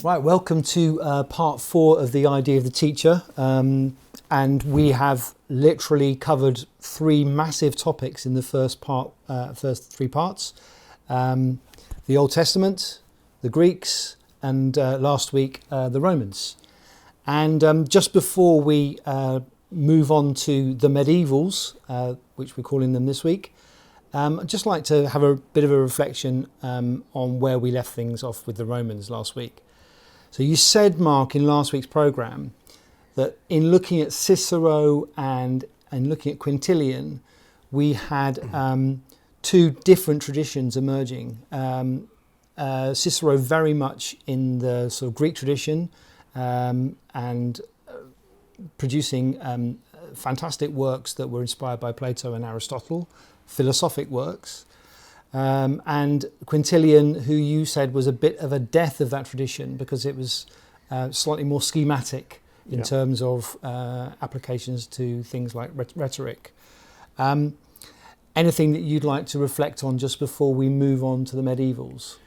Right, welcome to part 4 of the idea of the teacher, and we have literally covered 3 massive topics in the first 3 parts: the Old Testament, the Greeks, and last week the Romans. And just before we move on to the medievals, which we're calling them this week, I'd just like to have a bit of a reflection on where we left things off with the Romans last week. So you said, Mark, in last week's programme that in looking at Cicero and looking at Quintilian, we had 2 different traditions emerging. Cicero very much in the sort of Greek tradition and producing fantastic works that were inspired by Plato and Aristotle, philosophic works. And Quintilian, who you said was a bit of a death of that tradition because it was slightly more schematic in terms of applications to things like rhetoric. Anything that you'd like to reflect on just before we move on to the medievals?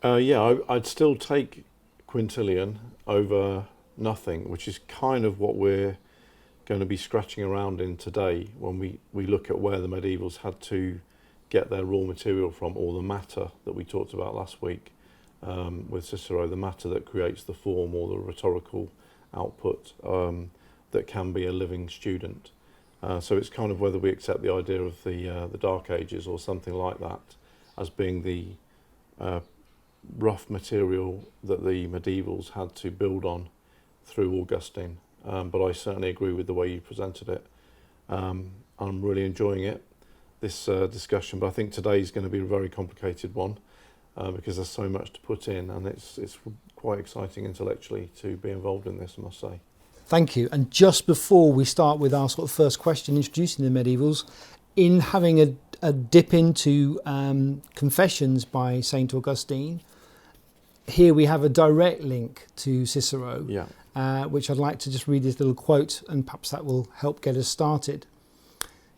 I'd still take Quintilian over nothing, which is kind of what we're going to be scratching around in today when we look at where the medievals had to get their raw material from, or the matter that we talked about last week with Cicero, the matter that creates the form or the rhetorical output that can be a living student. So it's kind of whether we accept the idea of the Dark Ages or something like that as being the rough material that the medievals had to build on through Augustine. But I certainly agree with the way you presented it. I'm really enjoying it, this discussion, but I think today's going to be a very complicated one because there's so much to put in, and it's quite exciting intellectually to be involved in this, I must say. Thank you. And just before we start with our sort of first question introducing the medievals, in having a dip into Confessions by St. Augustine, here we have a direct link to Cicero, which I'd like to just read this little quote, and perhaps that will help get us started.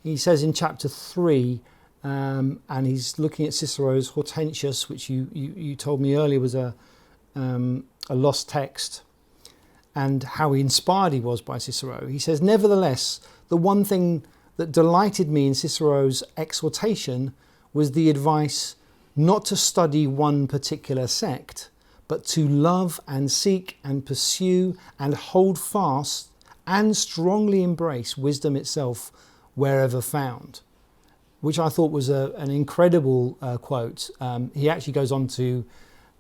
He says in chapter 3, and he's looking at Cicero's Hortensius, which you told me earlier was a lost text, and how inspired he was by Cicero. He says, "Nevertheless, the one thing that delighted me in Cicero's exhortation was the advice not to study one particular sect, but to love and seek and pursue and hold fast and strongly embrace wisdom itself wherever found," which I thought was an incredible quote. He actually goes on to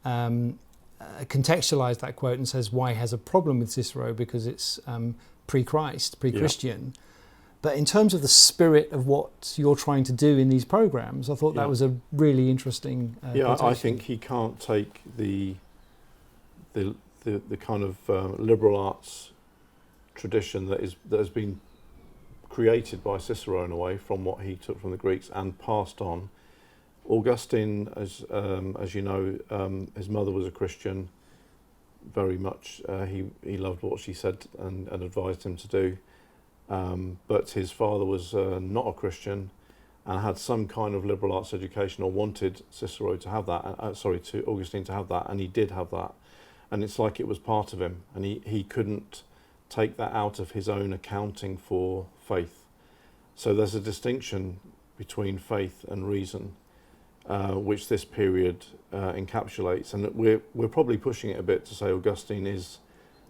contextualize that quote and says why he has a problem with Cicero, because it's pre-Christ, pre-Christian. But in terms of the spirit of what you're trying to do in these programs, I thought that was a really interesting quotation. I think he can't take the kind of liberal arts tradition that has been created by Cicero in a way from what he took from the Greeks and passed on. Augustine, as you know, his mother was a Christian. Very much, he loved what she said and advised him to do. But his father was not a Christian and had some kind of liberal arts education, or wanted Cicero to have that. To Augustine to have that, and he did have that. And it's like it was part of him, and he couldn't take that out of his own accounting for faith. So there's a distinction between faith and reason, which this period encapsulates. And we're probably pushing it a bit to say Augustine is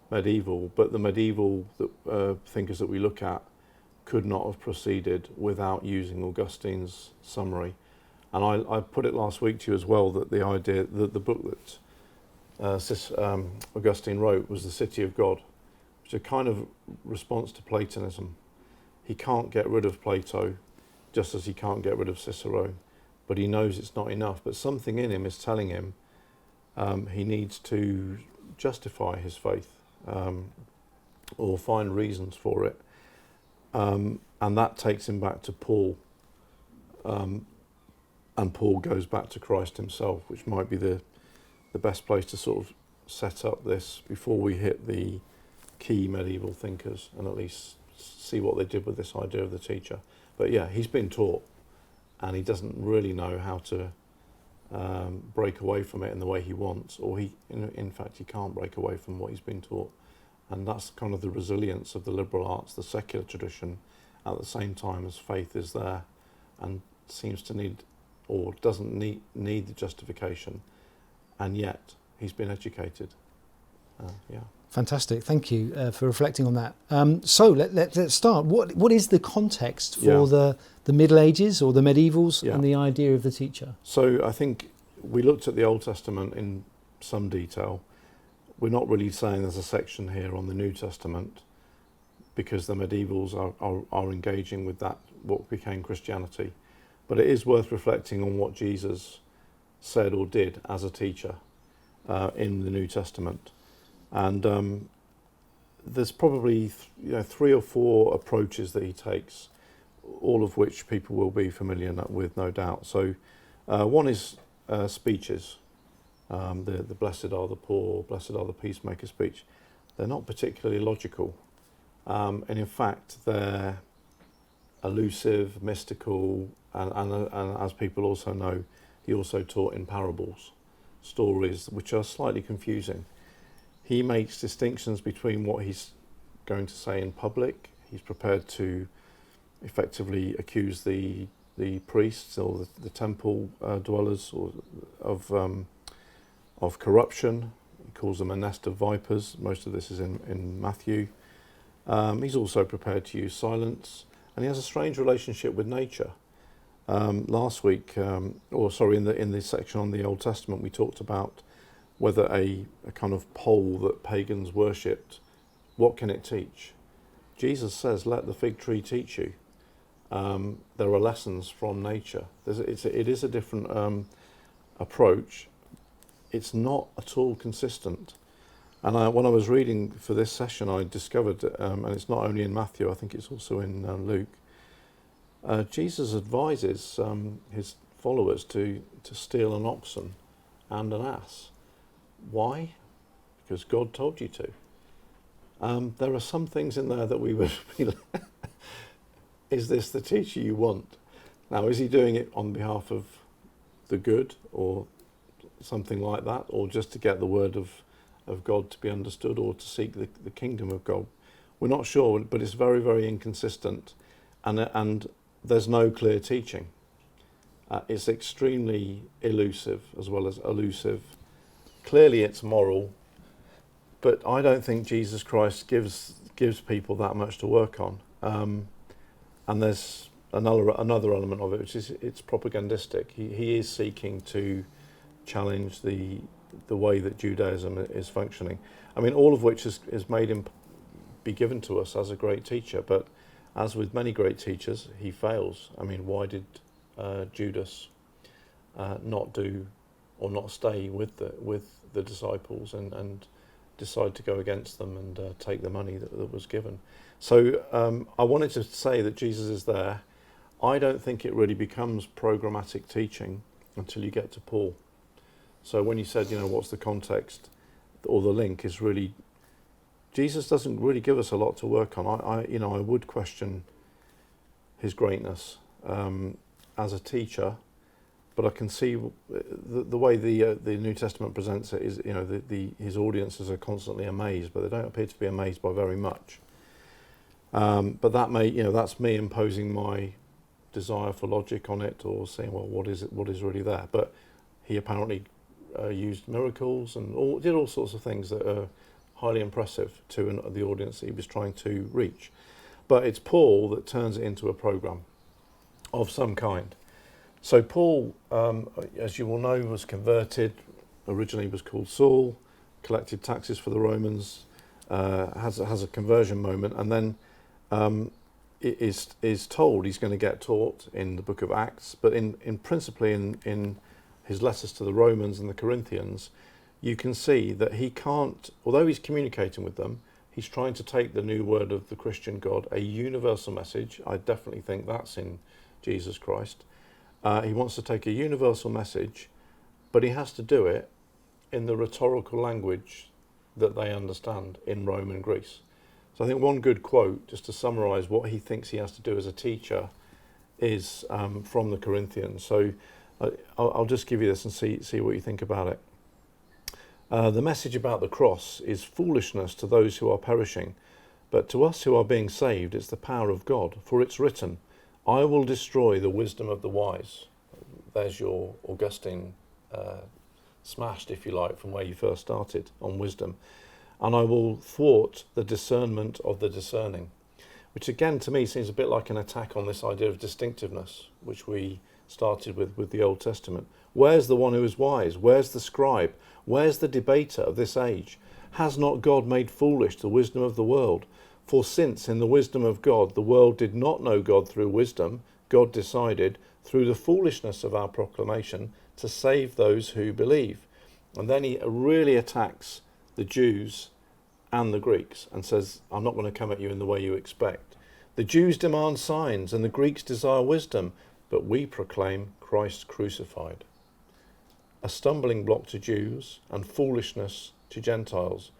medieval, but the medieval thinkers that we look at could not have proceeded without using Augustine's summary. And I put it last week to you as well, that the idea that the book that Augustine wrote was The City of God, which is a kind of response to Platonism. He can't get rid of Plato, just as he can't get rid of Cicero, but he knows it's not enough. But something in him is telling him he needs to justify his faith or find reasons for it. And that takes him back to Paul. And Paul goes back to Christ himself, which might be the best place to sort of set up this before we hit the key medieval thinkers and at least see what they did with this idea of the teacher. But yeah, he's been taught and he doesn't really know how to break away from it in the way he wants, or in fact he can't break away from what he's been taught. And that's kind of the resilience of the liberal arts, the secular tradition, at the same time as faith is there and seems to need, or doesn't need the justification, and yet he's been educated. Fantastic, thank you for reflecting on that. So let's start. What is the context for the Middle Ages or the medievals and the idea of the teacher? So I think we looked at the Old Testament in some detail. We're not really saying there's a section here on the New Testament, because the medievals are engaging with that, what became Christianity. But it is worth reflecting on what Jesus said or did as a teacher in the New Testament. And there's probably 3 or 4 approaches that he takes, all of which people will be familiar with, no doubt. So one is speeches. The blessed are the poor, blessed are the peacemaker speech. They're not particularly logical. And in fact, they're elusive, mystical, and as people also know, he also taught in parables, stories which are slightly confusing. He makes distinctions between what he's going to say in public. He's prepared to effectively accuse the priests or the temple dwellers of corruption. He calls them a nest of vipers. Most of this is in Matthew. He's also prepared to use silence, and he has a strange relationship with nature. Last week, in the section on the Old Testament, we talked about whether a kind of pole that pagans worshipped, what can it teach? Jesus says, let the fig tree teach you. There are lessons from nature. It is a different approach. It's not at all consistent. And when I was reading for this session, I discovered, and it's not only in Matthew, I think it's also in Luke, Jesus advises his followers to steal an oxen and an ass. Why? Because God told you to. There are some things in there that we would be is this the teacher you want? Now, is he doing it on behalf of the good or something like that, or just to get the word of God to be understood, or to seek the kingdom of God? We're not sure, but it's very, very inconsistent, and there's no clear teaching. It's extremely elusive as well as elusive. Clearly it's moral, but I don't think Jesus Christ gives people that much to work on. And there's another element of it, which is it's propagandistic. He is seeking to challenge the way that Judaism is functioning. I mean, all of which is made him be given to us as a great teacher, but as with many great teachers, he fails. I mean, why did Judas not do or not stay with the disciples and decide to go against them and take the money that was given? So I wanted to say that Jesus is there. I don't think it really becomes programmatic teaching until you get to Paul. So when you said, what's the context or the link, is really, Jesus doesn't really give us a lot to work on. I would question his greatness as a teacher, but I can see the way the New Testament presents it is, his audiences are constantly amazed, but they don't appear to be amazed by very much. But that may, that's me imposing my desire for logic on it, or saying, well, what is really there? But he apparently used miracles and did all sorts of things that are highly impressive to the audience that he was trying to reach. But it's Paul that turns it into a program of some kind. So Paul, as you will know, was converted. Originally was called Saul, collected taxes for the Romans, has a conversion moment, and then it is told he's going to get taught in the book of Acts, but principally in his letters to the Romans and the Corinthians, you can see that he can't, although he's communicating with them, he's trying to take the new word of the Christian God, a universal message. I definitely think that's in Jesus Christ. He wants to take a universal message, but he has to do it in the rhetorical language that they understand in Rome and Greece. So I think one good quote, just to summarise what he thinks he has to do as a teacher, is from the Corinthians. So I'll just give you this and see what you think about it. The message about the cross is foolishness to those who are perishing, but to us who are being saved, it's the power of God. For it's written, I will destroy the wisdom of the wise. There's your Augustine smashed, if you like, from where you first started on wisdom. And I will thwart the discernment of the discerning. Which again, to me, seems a bit like an attack on this idea of distinctiveness, which we started with the Old Testament. Where's the one who is wise? Where's the scribe? Where's the debater of this age? Has not God made foolish the wisdom of the world? For since in the wisdom of God the world did not know God through wisdom, God decided, through the foolishness of our proclamation, to save those who believe. And then he really attacks the Jews and the Greeks and says, I'm not going to come at you in the way you expect. The Jews demand signs and the Greeks desire wisdom, but we proclaim Christ crucified. A stumbling block to Jews and foolishness to Gentiles.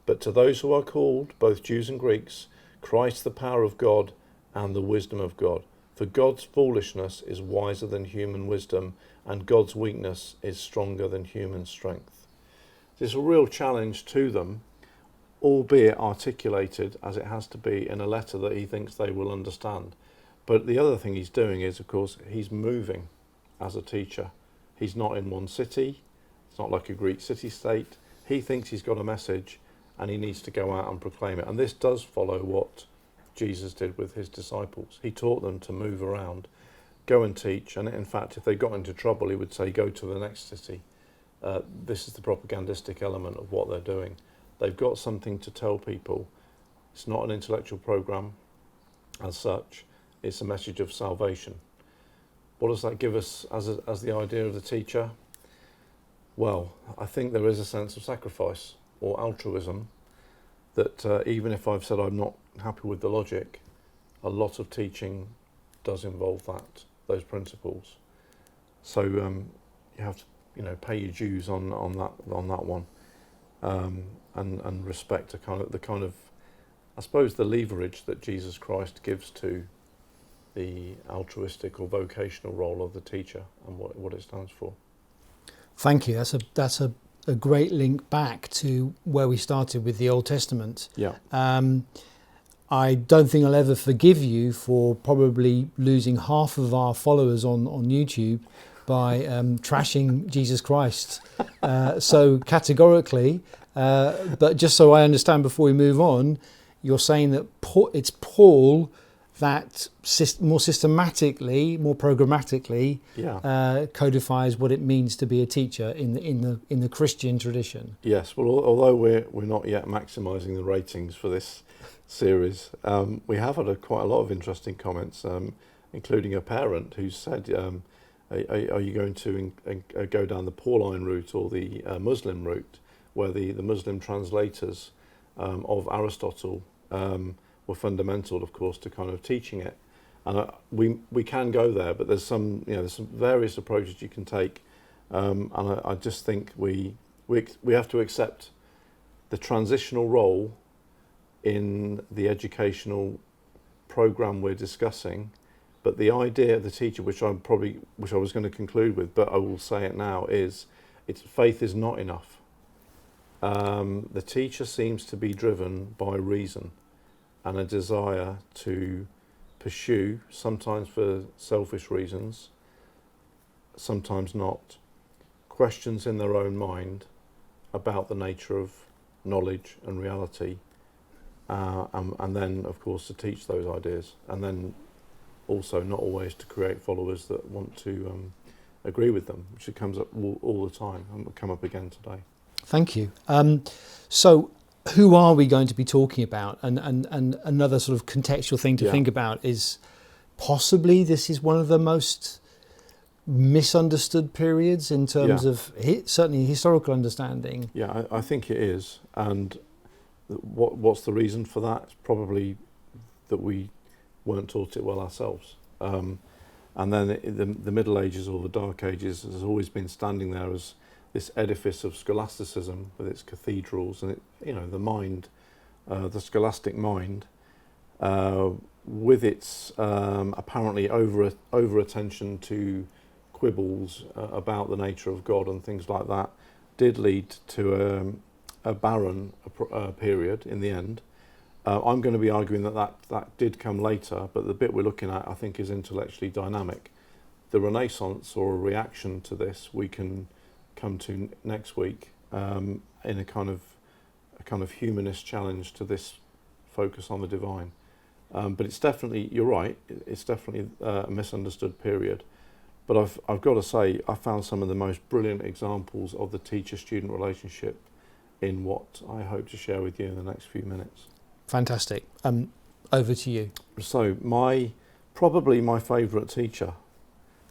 But to those who are called, both Jews and Greeks, Christ the power of God and the wisdom of God. For God's foolishness is wiser than human wisdom, and God's weakness is stronger than human strength. There's a real challenge to them, albeit articulated as it has to be in a letter that he thinks they will understand. But the other thing he's doing is, of course, he's moving as a teacher. He's not in one city. It's not like a Greek city-state. He thinks he's got a message and he needs to go out and proclaim it. And this does follow what Jesus did with his disciples. He taught them to move around, go and teach. And in fact, if they got into trouble, he would say, go to the next city. This is the propagandistic element of what they're doing. They've got something to tell people. It's not an intellectual program as such. It's a message of salvation. What does that give us as the idea of the teacher? Well, I think there is a sense of sacrifice or altruism that even if I've said I'm not happy with the logic, a lot of teaching does involve those principles. So you have to pay your dues on that one, and respect the kind of I suppose the leverage that Jesus Christ gives to the altruistic or vocational role of the teacher and what it stands for. Thank you. That's a great link back to where we started with the Old Testament. Yeah. I don't think I'll ever forgive you for probably losing half of our followers on YouTube by trashing Jesus Christ so categorically. But just so I understand before we move on, you're saying that it's Paul that more systematically, more programmatically, codifies what it means to be a teacher in the Christian tradition. Yes. Well, although we're not yet maximising the ratings for this series, we have had quite a lot of interesting comments, including a parent who said, "Are you going to go down the Pauline route or the Muslim route, where the Muslim translators of Aristotle were fundamental, of course, to kind of teaching it?" And we can go there, but there's some various approaches you can take, and I just think we have to accept the transitional role in the educational program we're discussing. But the idea of the teacher, which I was going to conclude with, but I will say it now, is faith is not enough. The teacher seems to be driven by reason and a desire to pursue, sometimes for selfish reasons, sometimes not, questions in their own mind about the nature of knowledge and reality, and then, of course, to teach those ideas, and then also not always to create followers that want to agree with them, which comes up all the time and will come up again today. Thank you. So who are we going to be talking about? And another sort of contextual thing to think about is possibly this is one of the most misunderstood periods in terms of certainly historical understanding. Yeah, I think it is. And what's the reason for that? It's probably that we weren't taught it well ourselves. And then the Middle Ages or the Dark Ages has always been standing there as this edifice of scholasticism with its cathedrals and the mind, the scholastic mind, with its apparently over attention to quibbles about the nature of God and things like that did lead to a barren period in the end. I'm going to be arguing that did come later, but the bit we're looking at, I think, is intellectually dynamic. The Renaissance, or a reaction to this, we can come to next week in a kind of humanist challenge to this focus on the divine. But it's definitely, you're right, it's definitely a misunderstood period. But I've got to say, I found some of the most brilliant examples of the teacher-student relationship in what I hope to share with you in the next few minutes. Fantastic. Over to you. So probably my favourite teacher,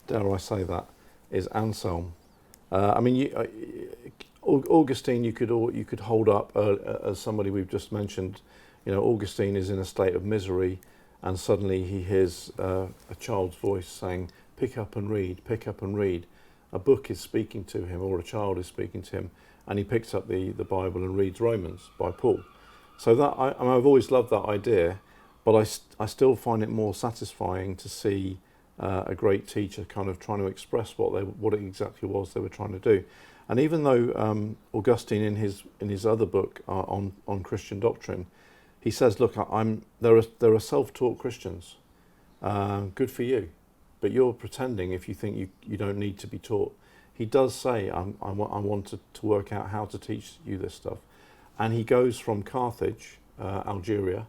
dare I say that, is Anselm. Augustine you could hold up as somebody we've just mentioned. Augustine is in a state of misery, and suddenly he hears a child's voice saying, pick up and read, pick up and read. A book is speaking to him, or a child is speaking to him, and he picks up the Bible and reads Romans by Paul. So that I've always loved that idea, but I still find it more satisfying to see a great teacher kind of trying to express what it exactly was they were trying to do. And even though Augustine in his other book on Christian doctrine, he says, look, there are self-taught Christians. Good for you, but you're pretending if you think you don't need to be taught. He does say, I want to work out how to teach you this stuff. And he goes from Carthage, Algeria,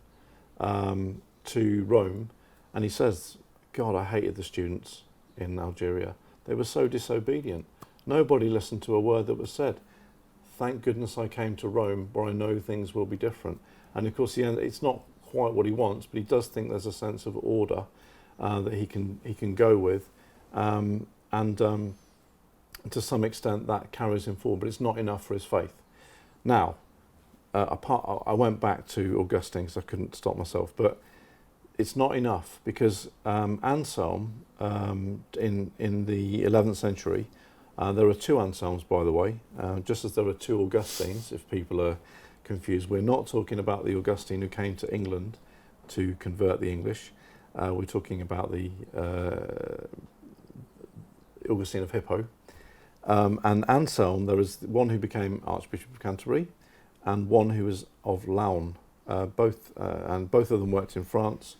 to Rome, and he says, God, I hated the students in Algeria. They were so disobedient. Nobody listened to a word that was said. Thank goodness I came to Rome, where I know things will be different. And of course, it's not quite what he wants, but he does think there's a sense of order that he can go with, and to some extent that carries him forward. But it's not enough for his faith. Now, I went back to Augustine because I couldn't stop myself, but it's not enough, because Anselm in the 11th century, there are two Anselms, by the way, just as there are two Augustines, if people are confused. We're not talking about the Augustine who came to England to convert the English. We're talking about the Augustine of Hippo. And Anselm, there is one who became Archbishop of Canterbury and one who was of Laon. Both of them worked in France.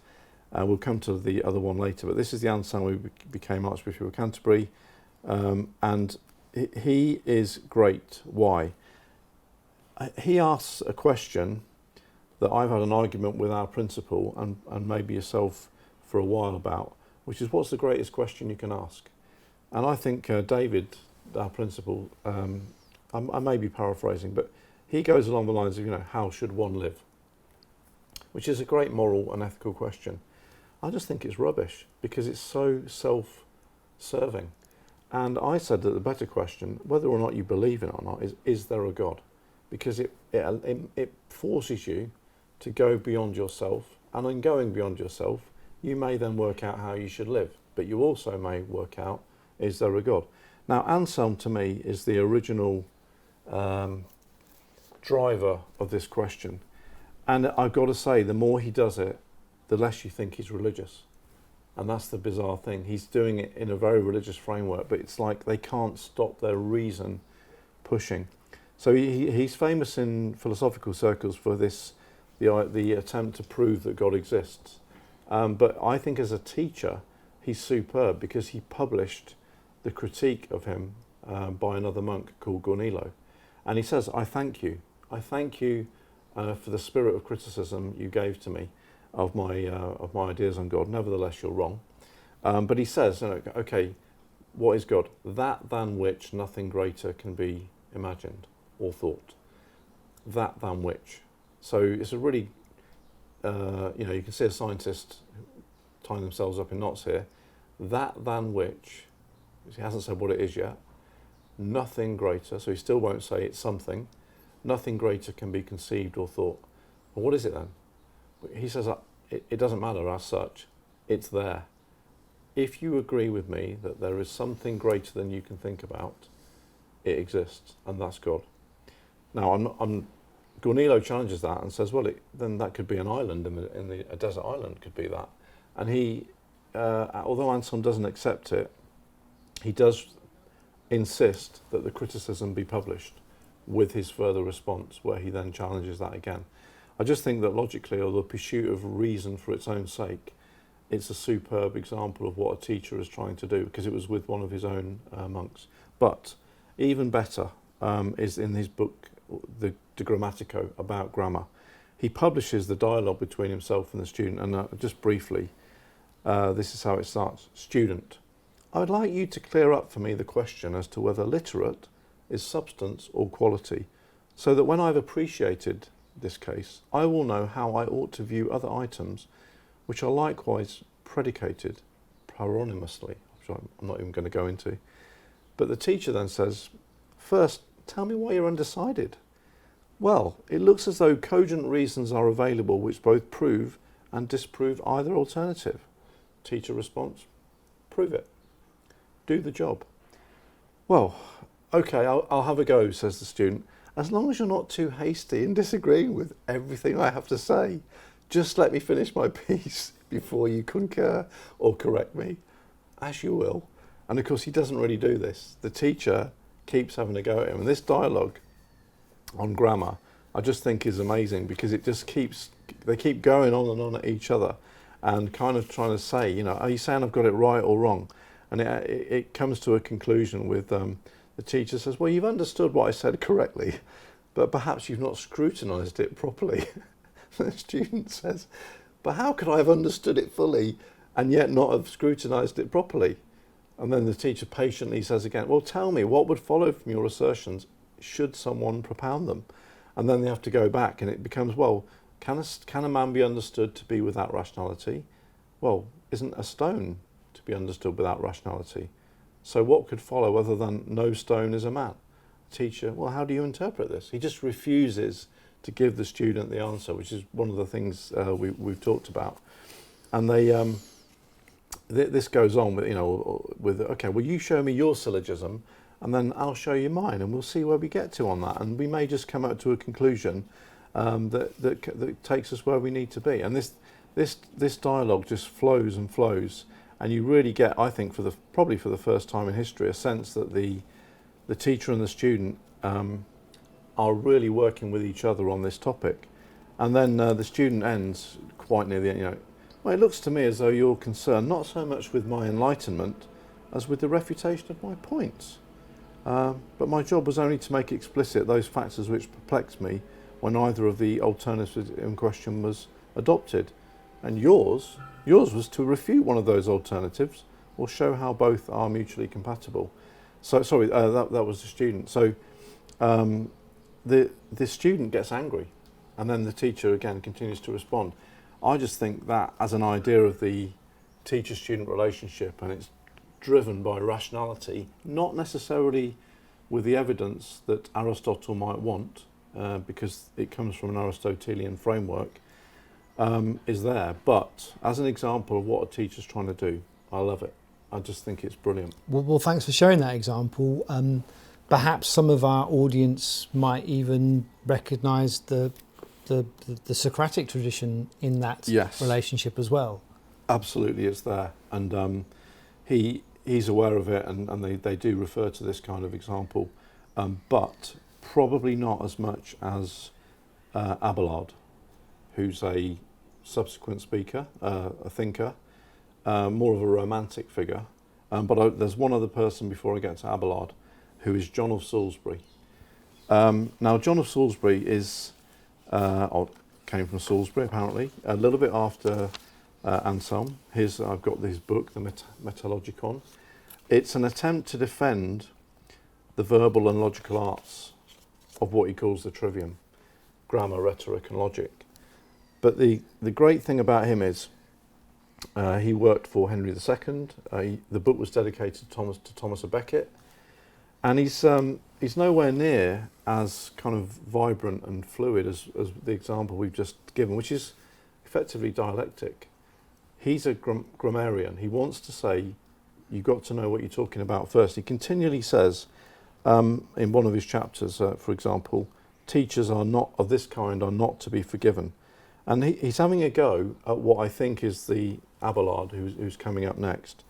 We'll come to the other one later, but this is the Anselm who became Archbishop of Canterbury. And he is great. Why? He asks a question that I've had an argument with our principal and maybe yourself for a while about, which is, what's the greatest question you can ask? And I think David, our principal, I may be paraphrasing, but he goes along the lines of, how should one live? Which is a great moral and ethical question. I just think it's rubbish, because it's so self-serving. And I said that the better question, whether or not you believe in it or not, is there a God? Because it forces you to go beyond yourself, and in going beyond yourself, you may then work out how you should live, but you also may work out, is there a God? Now, Anselm to me is the original driver of this question. And I've got to say, the more he does it, the less you think he's religious. And that's the bizarre thing. He's doing it in a very religious framework, but it's like they can't stop their reason pushing. So he's famous in philosophical circles for the attempt to prove that God exists. But I think as a teacher, he's superb, because he published the critique of him by another monk called Gornilo. And he says, I thank you for the spirit of criticism you gave to me of my ideas on God. Nevertheless, you're wrong. But he says, okay, what is God? That than which nothing greater can be imagined or thought. That than which. So it's a really, you can see a scientist tying themselves up in knots here. That than which, he hasn't said what it is yet, nothing greater, so he still won't say it's something, nothing greater can be conceived or thought. Well, what is it then? He says it doesn't matter as such, it's there. If you agree with me that there is something greater than you can think about, it exists, and that's God. Now, Gornilo challenges that and says, well, then that could be an island, a desert island could be that. And he, although Anselm doesn't accept it, he does insist that the criticism be published with his further response, where he then challenges that again. I just think that logically, or the pursuit of reason for its own sake, it's a superb example of what a teacher is trying to do, because it was with one of his own monks. But even better is in his book, the De Grammatico, about grammar. He publishes the dialogue between himself and the student, and just briefly, this is how it starts. Student, I would like you to clear up for me the question as to whether literate is substance or quality, so that when I've appreciated this case, I will know how I ought to view other items which are likewise predicated paronymously, which I'm not even going to go into. But the teacher then says, first, tell me why you're undecided. Well, it looks as though cogent reasons are available which both prove and disprove either alternative. Teacher response, prove it. Do the job. Well, okay, I'll have a go, says the student, as long as you're not too hasty in disagreeing with everything I have to say. Just let me finish my piece before you concur or correct me, as you will. And of course, he doesn't really do this. The teacher keeps having a go at him. And this dialogue on grammar, I just think is amazing, because it just they keep going on and on at each other and kind of trying to say, you know, are you saying I've got it right or wrong? And it comes to a conclusion with the teacher says, well, you've understood what I said correctly, but perhaps you've not scrutinised it properly. The student says, but how could I have understood it fully and yet not have scrutinised it properly? And then the teacher patiently says again, well, tell me, what would follow from your assertions should someone propound them? And then they have to go back, and it becomes, well, can a man be understood to be without rationality? Well, isn't a stone to be understood without rationality? So what could follow other than no stone is a man? Teacher, well, how do you interpret this? He just refuses to give the student the answer, which is one of the things we've talked about. And this goes on with, okay, well, you show me your syllogism, and then I'll show you mine, and we'll see where we get to on that. And we may just come out to a conclusion that takes us where we need to be. And this dialogue just flows and flows, and you really get, I think, probably for the first time in history, a sense that the teacher and the student are really working with each other on this topic. And then the student ends quite near the end, well, it looks to me as though you're concerned not so much with my enlightenment as with the refutation of my points. But my job was only to make explicit those factors which perplexed me when either of the alternatives in question was adopted. And yours was to refute one of those alternatives or show how both are mutually compatible. So, sorry, that was the student. So the student gets angry, and then the teacher again continues to respond. I just think that as an idea of the teacher-student relationship, and it's driven by rationality, not necessarily with the evidence that Aristotle might want, because it comes from an Aristotelian framework, is there. But as an example of what a teacher's trying to do, I love it. I just think it's brilliant. Well, thanks for sharing that example. Perhaps some of our audience might even recognise the Socratic tradition in that relationship as well. Absolutely, it's there, and he's aware of it, and they do refer to this kind of example, but probably not as much as Abelard, who's a subsequent speaker, a thinker, more of a romantic figure. But there's one other person before I get to Abelard, who is John of Salisbury. Now, John of Salisbury came from Salisbury, apparently, a little bit after Anselm. I've got his book, the Metalogicon. It's an attempt to defend the verbal and logical arts of what he calls the trivium, grammar, rhetoric and logic. But the great thing about him is he worked for Henry II. The book was dedicated to Thomas à Becket, and he's nowhere near as kind of vibrant and fluid as the example we've just given, which is effectively dialectic. He's a grammarian. He wants to say, you've got to know what you're talking about first. He continually says, in one of his chapters, for example, teachers of this kind are not to be forgiven. And he's having a go at what I think is the Abelard, who's coming up next,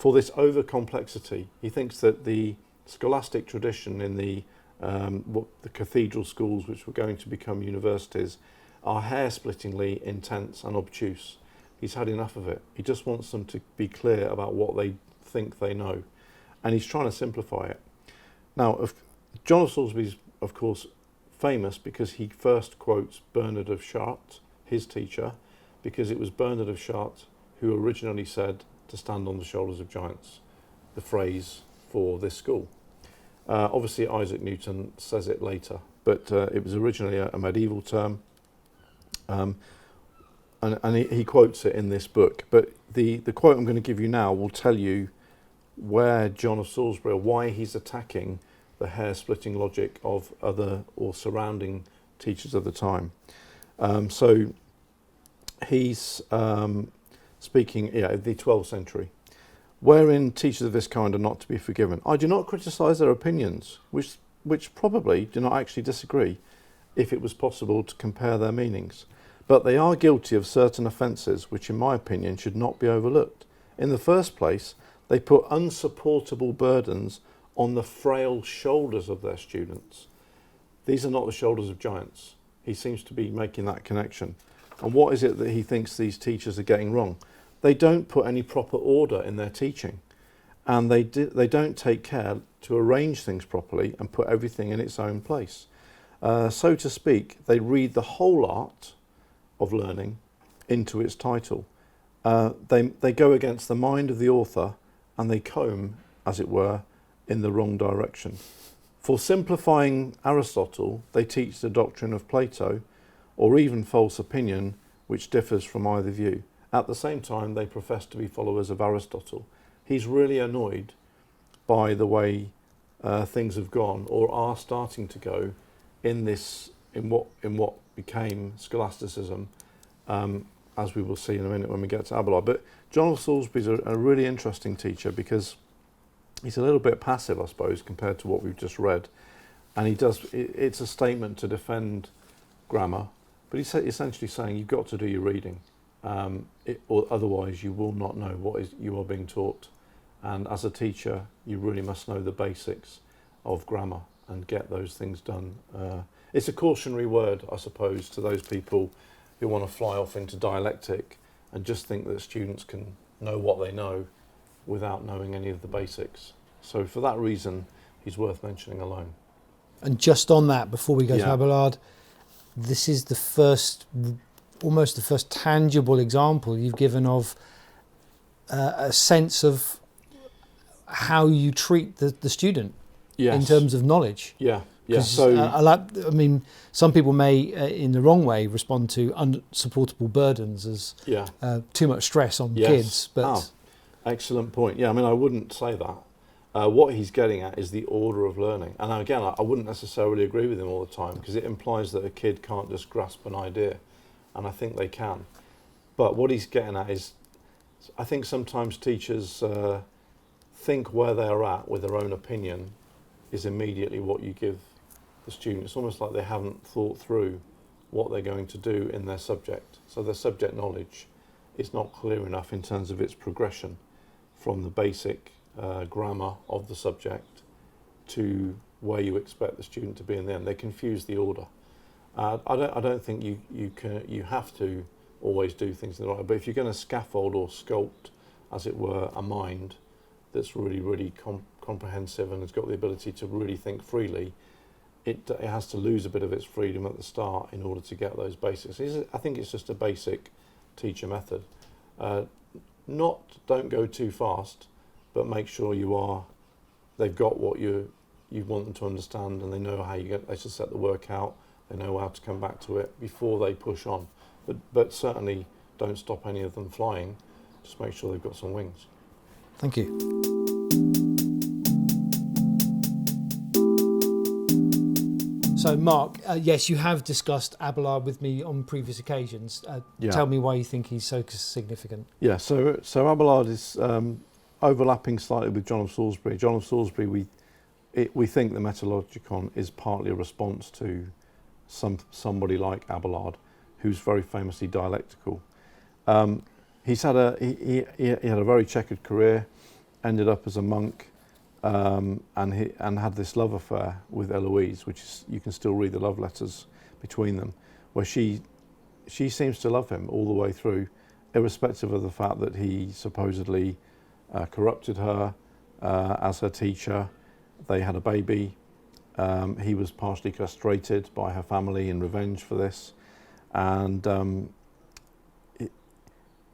for this over complexity. He thinks that the scholastic tradition in the cathedral schools, which were going to become universities, are hair-splittingly intense and obtuse. He's had enough of it. He just wants them to be clear about what they think they know, and he's trying to simplify it. Now, John of Salisbury is, of course, famous because he first quotes Bernard of Chartres, his teacher, because it was Bernard of Chartres who originally said to stand on the shoulders of giants, the phrase for this school. Obviously, Isaac Newton says it later, but it was originally a medieval term, and he quotes it in this book. But the quote I'm going to give you now will tell you where John of Salisbury, or why he's attacking the hair-splitting logic of other or surrounding teachers of the time. So he's speaking of the 12th century, wherein teachers of this kind are not to be forgiven. I do not criticise their opinions, which probably do not actually disagree, if it was possible to compare their meanings. But they are guilty of certain offences which, in my opinion, should not be overlooked. In the first place, they put unsupportable burdens on the frail shoulders of their students. These are not the shoulders of giants. He seems to be making that connection. And what is it that he thinks these teachers are getting wrong? They don't put any proper order in their teaching, and they don't take care to arrange things properly and put everything in its own place. So to speak, they read the whole art of learning into its title. They go against the mind of the author, and they comb, as it were, in the wrong direction. For simplifying Aristotle, they teach the doctrine of Plato, or even false opinion, which differs from either view. At the same time, they profess to be followers of Aristotle. He's really annoyed by the way things have gone, or are starting to go, in what became scholasticism, as we will see in a minute when we get to Abelard. But John of Salisbury is a really interesting teacher because he's a little bit passive, I suppose, compared to what we've just read. And it's a statement to defend grammar, but he's essentially saying you've got to do your reading, or otherwise you will not know what you are being taught. And as a teacher, you really must know the basics of grammar and get those things done. It's a cautionary word, I suppose, to those people who want to fly off into dialectic and just think that students can know what they know without knowing any of the basics. So for that reason, he's worth mentioning alone. And just on that, before we go to Abelard, this is almost the first tangible example you've given of a sense of how you treat the student in terms of knowledge. Yeah. So some people may, in the wrong way, respond to unsupportable burdens as too much stress on kids. But excellent point. Yeah, I wouldn't say that. What he's getting at is the order of learning. And again, I wouldn't necessarily agree with him all the time, because it implies that a kid can't just grasp an idea. And I think they can. But what he's getting at is, I think sometimes teachers think where they're at with their own opinion is immediately what you give the student. It's almost like they haven't thought through what they're going to do in their subject. So their subject knowledge is not clear enough in terms of its progression from the basic grammar of the subject to where you expect the student to be in the end. They confuse the order. I don't think you have to always do things in the right way, but if you're going to scaffold or sculpt, as it were, a mind that's really, really comprehensive and has got the ability to really think freely, it has to lose a bit of its freedom at the start in order to get those basics. I think it's just a basic teacher method. Don't go too fast, but make sure they've got what you want them to understand, and they know how they should set the work out, they know how to come back to it before they push on. But certainly don't stop any of them flying, just make sure they've got some wings. Thank you. So Mark, yes, you have discussed Abelard with me on previous occasions. Tell me why you think he's so significant. Yeah, so Abelard is overlapping slightly with John of Salisbury. John of Salisbury, we think the Metallogicon is partly a response to somebody like Abelard, who's very famously dialectical. He had a very checkered career. ended up as a monk, and had this love affair with Eloise, which is, you can still read the love letters between them, where she seems to love him all the way through, irrespective of the fact that he supposedly corrupted her as her teacher. They had a baby. He was partially castrated by her family in revenge for this, and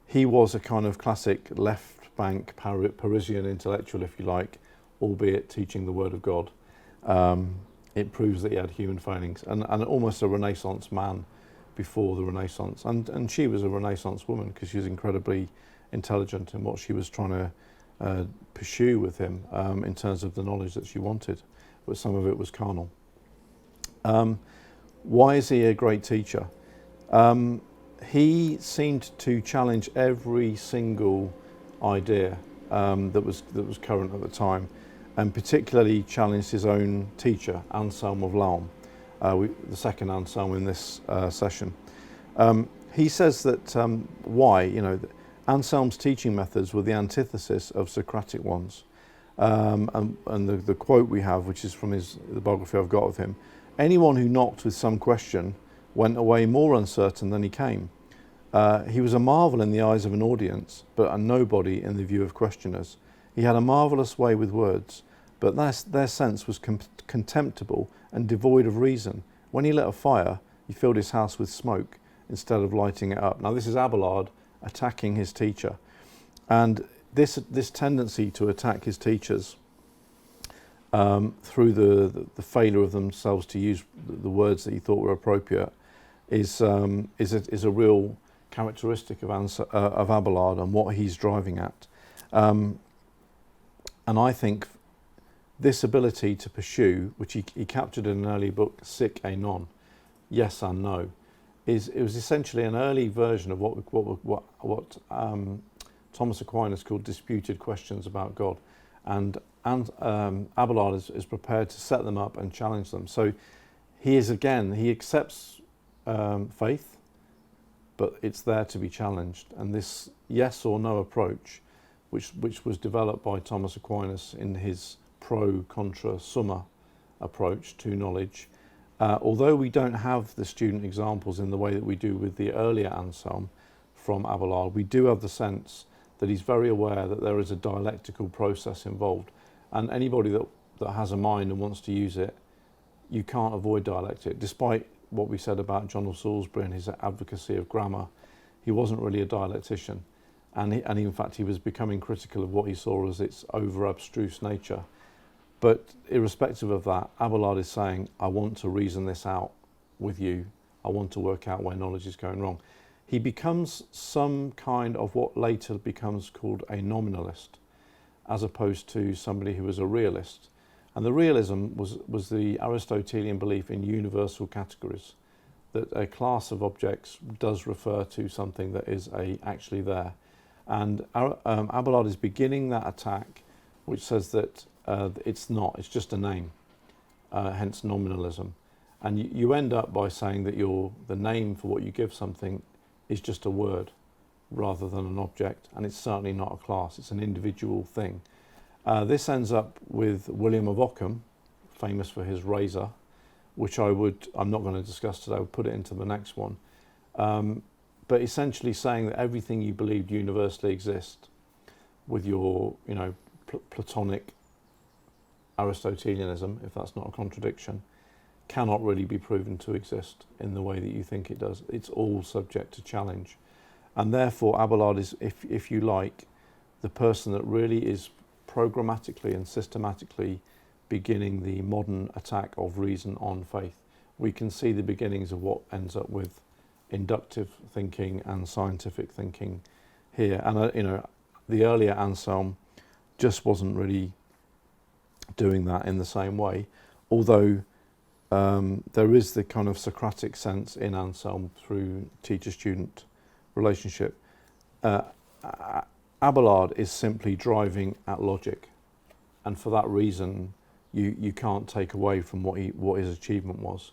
he was a kind of classic left bank Parisian intellectual, if you like, albeit teaching the word of God. It proves that he had human failings, and almost a Renaissance man before the Renaissance. And she was a Renaissance woman because she was incredibly intelligent in what she was trying to pursue with him in terms of the knowledge that she wanted, but some of it was carnal. Why is he a great teacher? He seemed to challenge every single idea that was current at the time, and particularly challenged his own teacher, Anselm of Laon, the second Anselm in this session. He says that Anselm's teaching methods were the antithesis of Socratic ones. And the quote we have, which is from the biography I've got of him: anyone who knocked with some question went away more uncertain than he came. He was a marvel in the eyes of an audience, but a nobody in the view of questioners. He had a marvellous way with words, but their sense was contemptible and devoid of reason. When he lit a fire, he filled his house with smoke instead of lighting it up. Now this is Abelard attacking his teacher, and this tendency to attack his teachers through the failure of themselves to use the words that he thought were appropriate is a real characteristic of Abelard and what he's driving at. And I think this ability to pursue, which he captured in an early book, Sic et Non, yes and no, it was essentially an early version of what Thomas Aquinas called disputed questions about God, and Abelard is prepared to set them up and challenge them. So he accepts faith, but it's there to be challenged. And this yes or no approach, which was developed by Thomas Aquinas in his pro contra summa approach to knowledge, although we don't have the student examples in the way that we do with the earlier Anselm from Abelard, we do have the sense that he's very aware that there is a dialectical process involved, and anybody that has a mind and wants to use it, you can't avoid dialectic. Despite what we said about John of Salisbury and his advocacy of grammar, he wasn't really a dialectician, and in fact he was becoming critical of what he saw as its over abstruse nature. But irrespective of that, Abelard is saying, I want to reason this out with you. I want to work out where knowledge is going wrong. He becomes some kind of what later becomes called a nominalist, as opposed to somebody who was a realist. And the realism was the Aristotelian belief in universal categories, that a class of objects does refer to something that is actually there. And Abelard is beginning that attack, which says that it's not, it's just a name, hence nominalism. And you end up by saying that the name for what you give something is just a word rather than an object, and it's certainly not a class, it's an individual thing. This ends up with William of Ockham, famous for his razor, which I'm not going to discuss today, I'll put it into the next one. But essentially saying that everything you believed universally exists with your, Platonic Aristotelianism, if that's not a contradiction, cannot really be proven to exist in the way that you think it does. It's all subject to challenge. And therefore Abelard is, if you like, the person that really is programmatically and systematically beginning the modern attack of reason on faith. We can see the beginnings of what ends up with inductive thinking and scientific thinking here. And the earlier Anselm just wasn't really doing that in the same way, although there is the kind of Socratic sense in Anselm through teacher-student relationship. Abelard is simply driving at logic, and for that reason you can't take away from what his achievement was,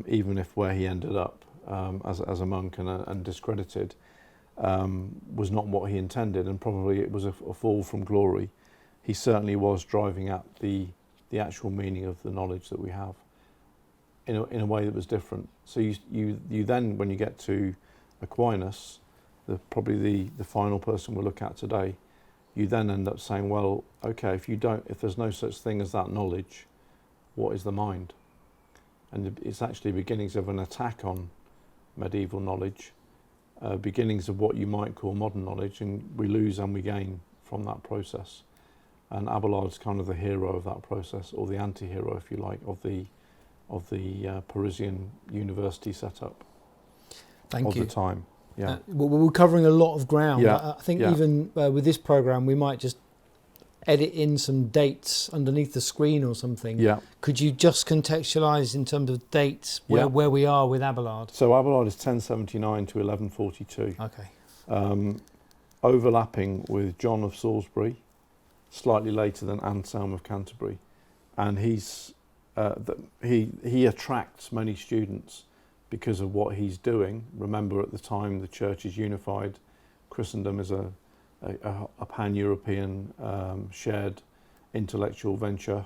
even if where he ended up as a monk and discredited was not what he intended, and probably it was a fall from glory. he certainly was driving at the actual meaning of the knowledge that we have in a way that was different. So you then, when you get to Aquinas, probably the final person we'll look at today, you then end up saying, well, okay, if there's no such thing as that knowledge, what is the mind? And it's actually beginnings of an attack on medieval knowledge, beginnings of what you might call modern knowledge, and we lose and we gain from that process. And Abelard's kind of the hero of that process, or the anti-hero, if you like, of the Parisian university setup. Thank you. Of the time. Yeah. We're covering a lot of ground. Yeah. I think even with this program, we might just edit in some dates underneath the screen or something. Yeah. Could you just contextualise in terms of dates where we are with Abelard? So Abelard is 1079 to 1142. Okay. Overlapping with John of Salisbury, slightly later than Anselm of Canterbury, and he attracts many students because of what he's doing. Remember, at the time the church is unified. Christendom is a pan-European shared intellectual venture,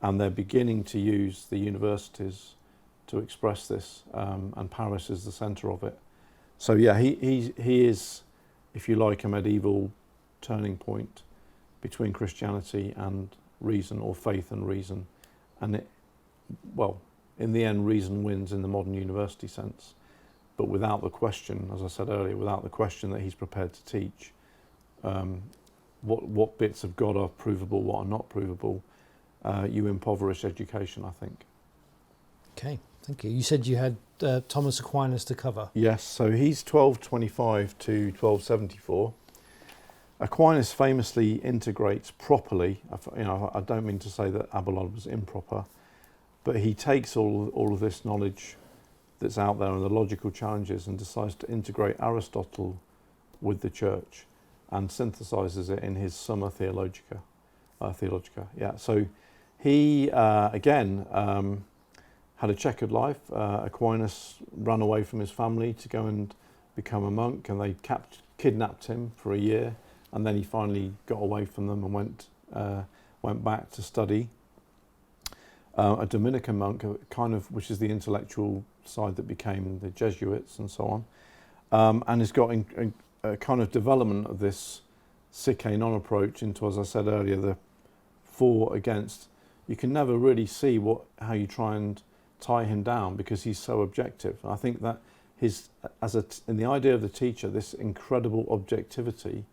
and they're beginning to use the universities to express this, and Paris is the centre of it. So yeah, he is, if you like, a medieval turning point between Christianity and reason, or faith and reason. And in the end, reason wins in the modern university sense. But without the question, as I said earlier, without the question that he's prepared to teach, what bits of God are provable, what are not provable, you impoverish education, I think. Okay, thank you. You said you had Thomas Aquinas to cover. Yes, so he's 1225 to 1274. Aquinas famously integrates properly. I don't mean to say that Abelard was improper, but he takes all of this knowledge that's out there and the logical challenges and decides to integrate Aristotle with the church and synthesizes it in his Summa Theologica. Yeah, so he, again, had a checkered life. Aquinas ran away from his family to go and become a monk, and they kidnapped him for a year, and then he finally got away from them and went back to study. A Dominican monk, which is the intellectual side that became the Jesuits and so on, and has got a kind of development of this sic et non approach into, as I said earlier, the for against. You can never really see how you try and tie him down because he's so objective. And I think that in the idea of the teacher, this incredible objectivity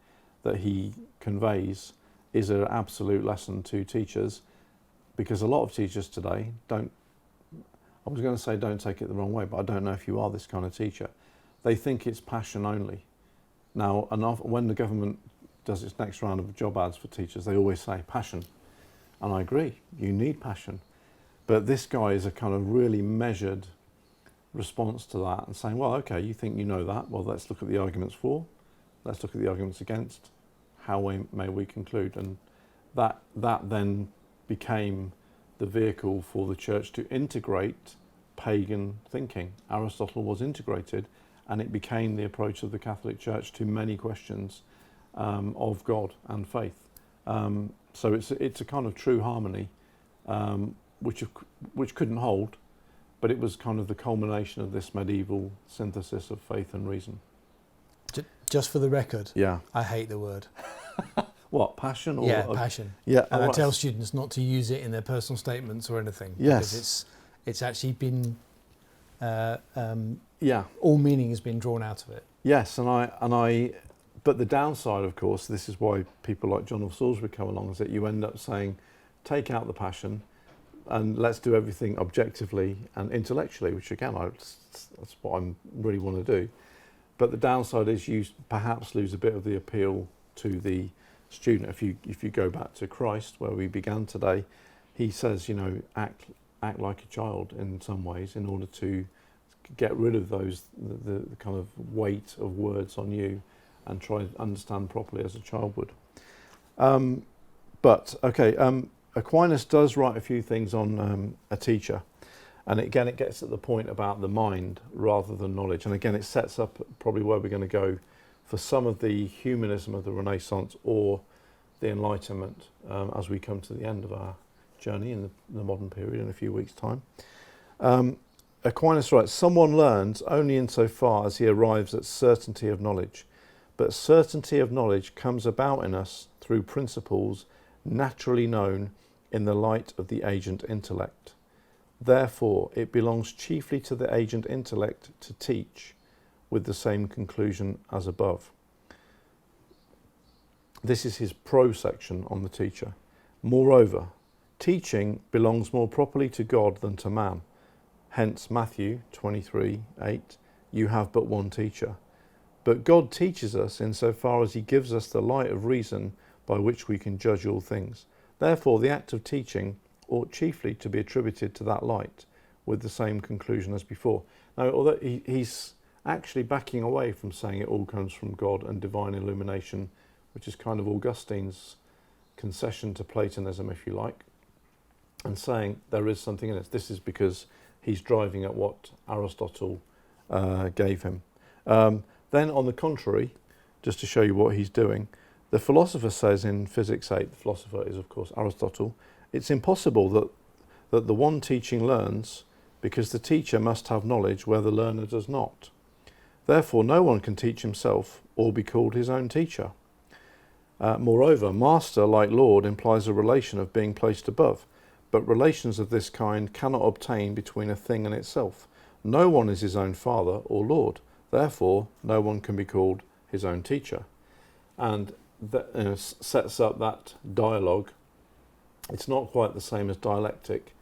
that he conveys is an absolute lesson to teachers, because a lot of teachers today don't take it the wrong way, but I don't know if you are this kind of teacher. They think it's passion only. Now, when the government does its next round of job ads for teachers, they always say passion. And I agree, you need passion. But this guy is a kind of really measured response to that and saying, well, okay, you think you know that, well, let's look at the arguments for, let's look at the arguments against, how may we conclude? And that then became the vehicle for the church to integrate pagan thinking. Aristotle was integrated, and it became the approach of the Catholic Church to many questions of God and faith. So it's a kind of true harmony, which couldn't hold, but it was kind of the culmination of this medieval synthesis of faith and reason. Just for the record, yeah, I hate the word. What, passion? Or passion. Yeah, and I tell students not to use it in their personal statements or anything. Yes, because it's actually been all meaning has been drawn out of it. Yes, but the downside, of course, this is why people like John of Salisbury come along, is that you end up saying, take out the passion, and let's do everything objectively and intellectually, which again, that's what I really want to do. But the downside is you perhaps lose a bit of the appeal to the student. If you go back to Christ, where we began today, he says, act like a child in some ways, in order to get rid of the kind of weight of words on you, and try and understand properly as a child would. Aquinas does write a few things on a teacher, and again it gets at the point about the mind rather than knowledge, and again it sets up probably where we're going to go for some of the humanism of the Renaissance, or the Enlightenment as we come to the end of our journey in the modern period in a few weeks' time. Aquinas writes, "Someone learns only insofar as he arrives at certainty of knowledge, but certainty of knowledge comes about in us through principles naturally known in the light of the agent intellect. Therefore, it belongs chiefly to the agent intellect to teach, with the same conclusion as above." This is his pro section on the teacher. "Moreover, teaching belongs more properly to God than to man. Hence Matthew 23:8, you have but one teacher. But God teaches us insofar as he gives us the light of reason by which we can judge all things. Therefore, the act of teaching ought chiefly to be attributed to that light, with the same conclusion as before." Now, although he's actually backing away from saying it all comes from God and divine illumination, which is kind of Augustine's concession to Platonism, if you like, and saying there is something in it. This is because he's driving at what Aristotle gave him. Then, on the contrary, just to show you what he's doing, the philosopher says in Physics 8, the philosopher is, of course, Aristotle, "It's impossible that the one teaching learns, because the teacher must have knowledge where the learner does not. Therefore, no one can teach himself or be called his own teacher. Moreover, master, like lord, implies a relation of being placed above, but relations of this kind cannot obtain between a thing and itself. No one is his own father or lord. Therefore, no one can be called his own teacher." And that sets up that dialogue. It's not quite the same as dialectic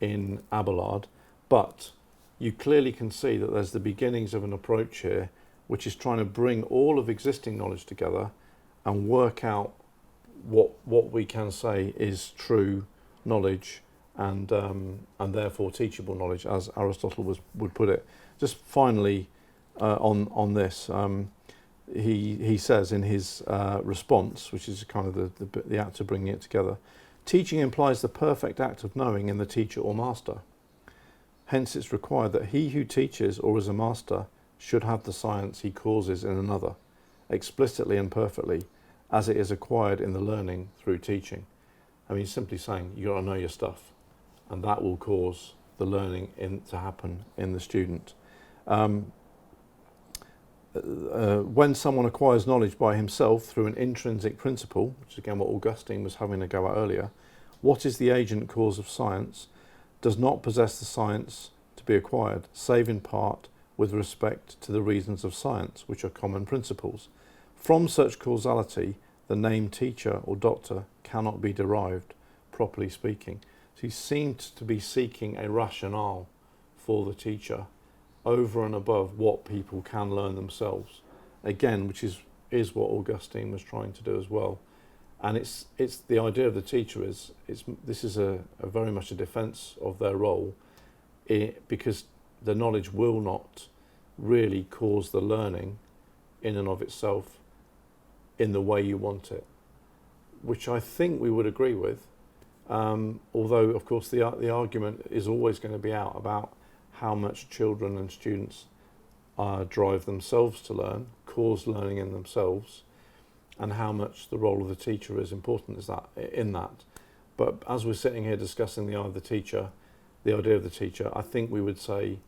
in Abelard, but you clearly can see that there's the beginnings of an approach here which is trying to bring all of existing knowledge together and work out what we can say is true knowledge and therefore teachable knowledge, as Aristotle would put it. Just finally on this, he says in his response, which is kind of the act of bringing it together, "Teaching implies the perfect act of knowing in the teacher or master. Hence it's required that he who teaches or is a master should have the science he causes in another, explicitly and perfectly, as it is acquired in the learning through teaching." I mean, he's simply saying you got to know your stuff, and that will cause the learning to happen in the student. When someone acquires knowledge by himself through an intrinsic principle, which is again what Augustine was having a go at earlier, what is the agent cause of science, does not possess the science to be acquired, save in part with respect to the reasons of science, which are common principles. From such causality, the name teacher or doctor cannot be derived, properly speaking. So he seemed to be seeking a rationale for the teacher over and above what people can learn themselves. Again, which is what Augustine was trying to do as well. And it's the idea of the teacher this is a very much a defence of their role, because the knowledge will not really cause the learning in and of itself in the way you want it, which I think we would agree with, although of course the argument is always going to be out about how much children and students drive themselves to learn, cause learning in themselves, and how much the role of the teacher is important in that. But as we're sitting here discussing the idea of the teacher, I think we would say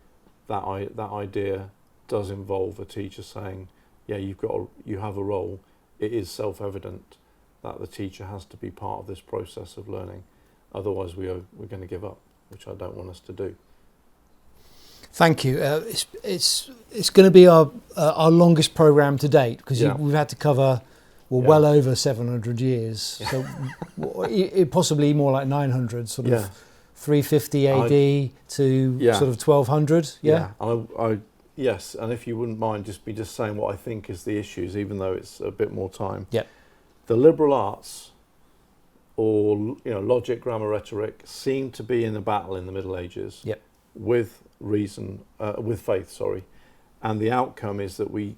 that idea does involve a teacher saying, yeah, you have a role. It is self-evident that the teacher has to be part of this process of learning. Otherwise, we're going to give up, which I don't want us to do. Thank you. It's going to be our longest program to date, because we've had to cover well over 700 years. So it possibly more like 900, sort of 350 AD to sort of 1200. Yeah. Yes, and if you wouldn't mind just saying what I think is the issues, even though it's a bit more time. Yeah. The liberal arts, or logic, grammar, rhetoric, seem to be in a battle in the Middle Ages. Yep. With faith, and the outcome is that we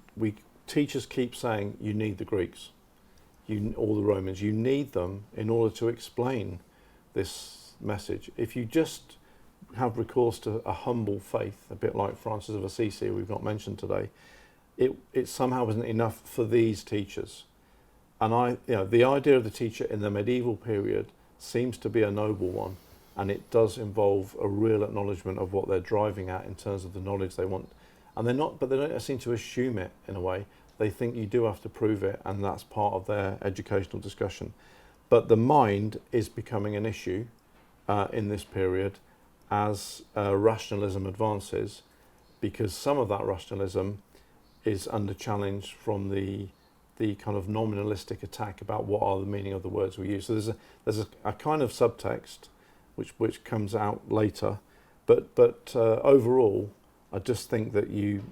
teachers keep saying you need the Greeks, all the Romans, you need them in order to explain this message. If you just have recourse to a humble faith, a bit like Francis of Assisi, we've not mentioned today, it somehow isn't enough for these teachers. the idea of the teacher in the medieval period seems to be a noble one, and it does involve a real acknowledgement of what they're driving at in terms of the knowledge they want. And they don't seem to assume it in a way. They think you do have to prove it, and that's part of their educational discussion. But the mind is becoming an issue in this period as rationalism advances, because some of that rationalism is under challenge from the kind of nominalistic attack about what are the meaning of the words we use. So there's a kind of subtext which comes out later, but overall, I just think that you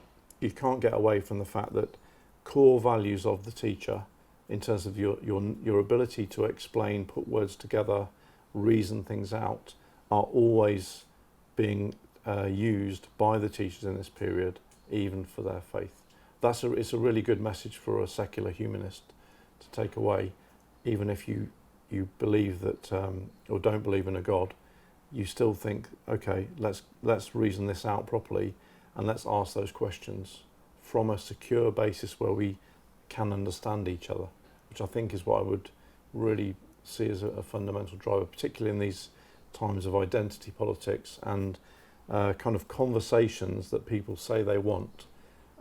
can't get away from the fact that core values of the teacher, in terms of your ability to explain, put words together, reason things out, are always being used by the teachers in this period, even for their faith. It's a really good message for a secular humanist to take away, even if you believe that or don't believe in a God. You still think, okay, let's reason this out properly, and let's ask those questions from a secure basis where we can understand each other, which I think is what I would really see as a fundamental driver, particularly in these times of identity politics and kind of conversations that people say they want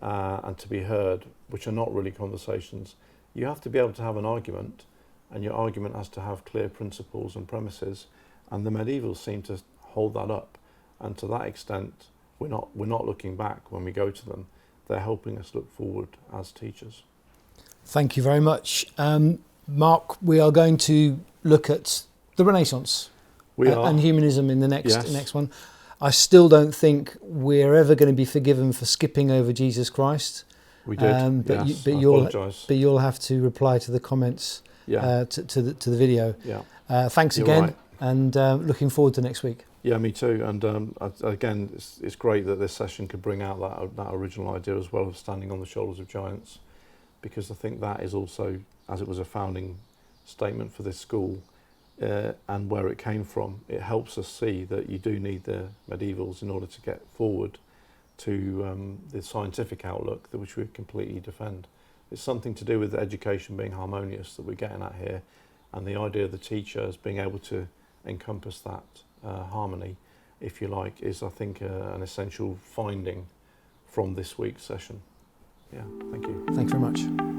and to be heard, which are not really conversations. You have to be able to have an argument, and your argument has to have clear principles and premises, and the medievals seem to hold that up, and to that extent we're not looking back when we go to them. They're helping us look forward as teachers. Thank you very much. Mark, we are going to look at the Renaissance and humanism in the next one. I still don't think we're ever going to be forgiven for skipping over Jesus Christ. We did, but you'll have to reply to the comments to the video. Yeah. Thanks You're again, right. And looking forward to next week. Yeah, me too. And again, it's great that this session could bring out that original idea as well of standing on the shoulders of giants, because I think that is also, as it was a founding statement for this school and where it came from, it helps us see that you do need the medievals in order to get forward to the scientific outlook, which we completely defend. It's something to do with education being harmonious that we're getting at here, and the idea of the teacher as being able to encompass that harmony, if you like, is, I think, an essential finding from this week's session. Yeah, thank you. Thanks very much.